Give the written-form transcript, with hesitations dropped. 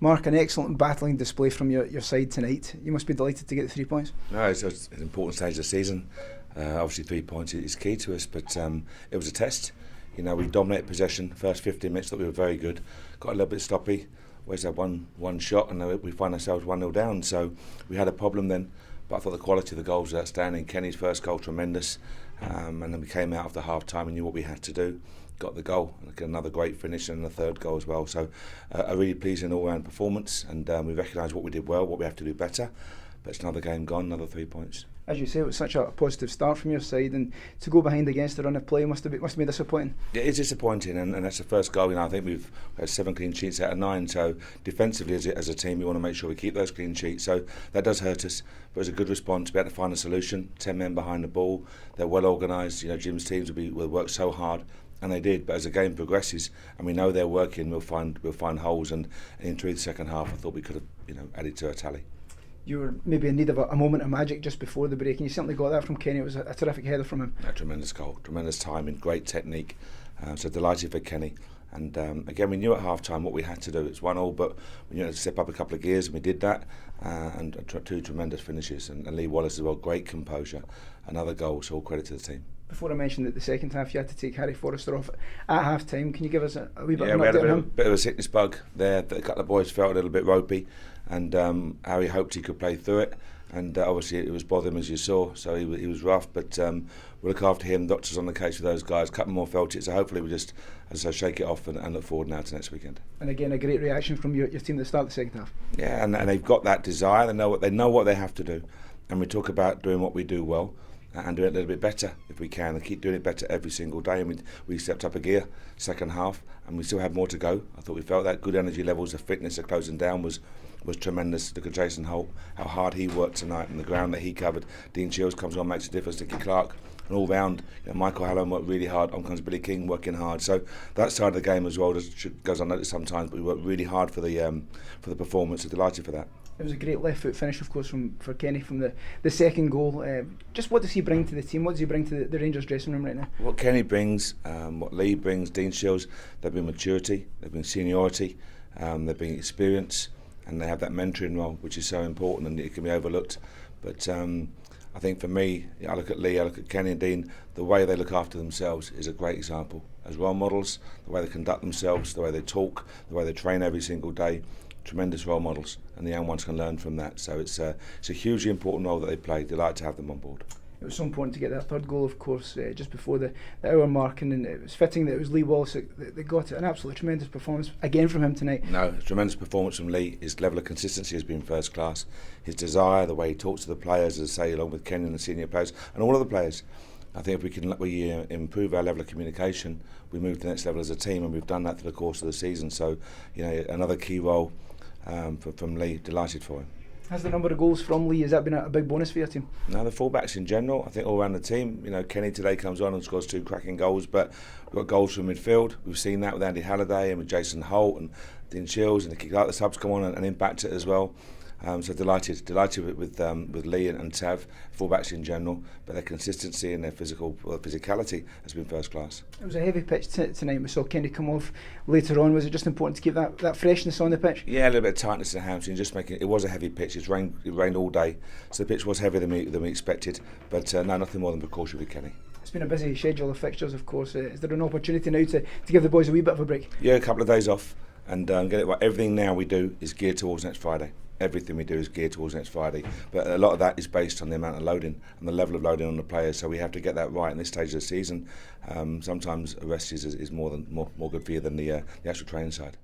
Mark, an excellent battling display from your side tonight. You must be delighted to get the 3 points. No, it's an important stage of the season. Obviously 3 points is key to us, but it was a test. You know, we dominated possession. First 15 minutes, thought we were very good. Got a little bit stoppy. Where's that one shot, and we find ourselves 1-0 down. So we had a problem then. But I thought the quality of the goals was outstanding. Kenny's first goal, tremendous. And then we came out after half time and knew what we had to do. Got the goal, another great finish, and the third goal as well. So a really pleasing all-round performance, and we recognise what we did well, what we have to do better. But it's another game gone, another 3 points. As you say, it was such a positive start from your side, and to go behind against the run of play must have been disappointing. Yeah, it is disappointing, and that's the first goal. You know, I think we've had 7 clean sheets out of 9. So defensively, as a team, we want to make sure we keep those clean sheets. So that does hurt us, but it was a good response to be able to find a solution. 10 men behind the ball, they're well organised. You know, Jim's teams will work so hard. And they did, but as the game progresses and we know they're working, we'll find holes. And in through the second half, I thought we could have added to a tally. You were maybe in need of a moment of magic just before the break, and you certainly got that from Kenny. It was a terrific header from him. A tremendous goal, tremendous timing, great technique. So delighted for Kenny. And again, we knew at half time what we had to do. It's 1-1, but we had to step up a couple of gears, and we did that. And 2 tremendous finishes, and Lee Wallace as well, great composure. Another goal, so all credit to the team. Before I mentioned that the second half you had to take Harry Forrester off at half time, can you give us a wee bit of an update on him? Bit of a sickness bug there. A couple of boys felt a little bit ropey, and Harry hoped he could play through it, and obviously it was bothering him, as you saw, so he was rough, but we'll look after him. Doctors on the case with those guys. A couple more felt it, so hopefully we just, as I say, shake it off and look forward now to next weekend. And again, a great reaction from your team at the start of the second half. Yeah, and they've got that desire. They know what they have to do, and we talk about doing what we do well and do it a little bit better if we can, and keep doing it better every single day. And we stepped up a gear second half, and we still have more to go. I thought we felt that good energy levels, the fitness of closing down was tremendous. Look at Jason Holt, how hard he worked tonight, and the ground that he covered. Dean Shields comes on, makes a difference. Nicky Clark, and all round, Michael Hallam worked really hard. On comes Billy King working hard. So that side of the game as well goes unnoticed sometimes, but we worked really hard for the performance. So delighted for that. It was a great left foot finish, of course, for Kenny from the second goal. Just what does he bring to the team? What does he bring to the Rangers dressing room right now? What Kenny brings, what Lee brings, Dean Shields, they bring maturity, they bring seniority, they bring experience, and they have that mentoring role, which is so important, and it can be overlooked. But I think for me, I look at Lee, I look at Kenny and Dean, the way they look after themselves is a great example. As role models, the way they conduct themselves, the way they talk, the way they train every single day, tremendous role models, and the young ones can learn from that. So it's a hugely important role that they play. Delighted to have them on board. It was so important to get that third goal, of course, just before the hour mark, and it was fitting that it was Lee Wallace that got it. An absolutely tremendous performance again from him tonight. No, tremendous performance from Lee. His level of consistency has been first class. His desire, the way he talks to the players, as I say, along with Ken and the senior players, and all of the players. I think if we can improve our level of communication, we move to the next level as a team, and we've done that through the course of the season. So, another key role from Lee. Delighted for him. Has the number of goals from Lee, has that been a big bonus for your team? No, the fullbacks in general, I think all around the team. Kenny today comes on and scores 2 cracking goals, but we've got goals from midfield. We've seen that with Andy Halliday and with Jason Holt and Dean Shields, and the subs come on and impact it as well. So delighted with Lee and Tav, fullbacks in general, but their consistency and their physicality has been first class. It was a heavy pitch tonight. We saw Kenny come off later on. Was it just important to keep that freshness on the pitch? Yeah, a little bit of tightness in the hamstring, just making it was a heavy pitch. It rained all day, so the pitch was heavier than we expected. But no, nothing more than precaution with Kenny. It's been a busy schedule of fixtures, of course. Is there an opportunity now to give the boys a wee bit of a break? Yeah, a couple of days off and get it right. Everything now we do is geared towards next Friday. Everything we do is geared towards next Friday, but a lot of that is based on the amount of loading and the level of loading on the players. So we have to get that right in this stage of the season. Sometimes a rest is more good for you than the actual training side.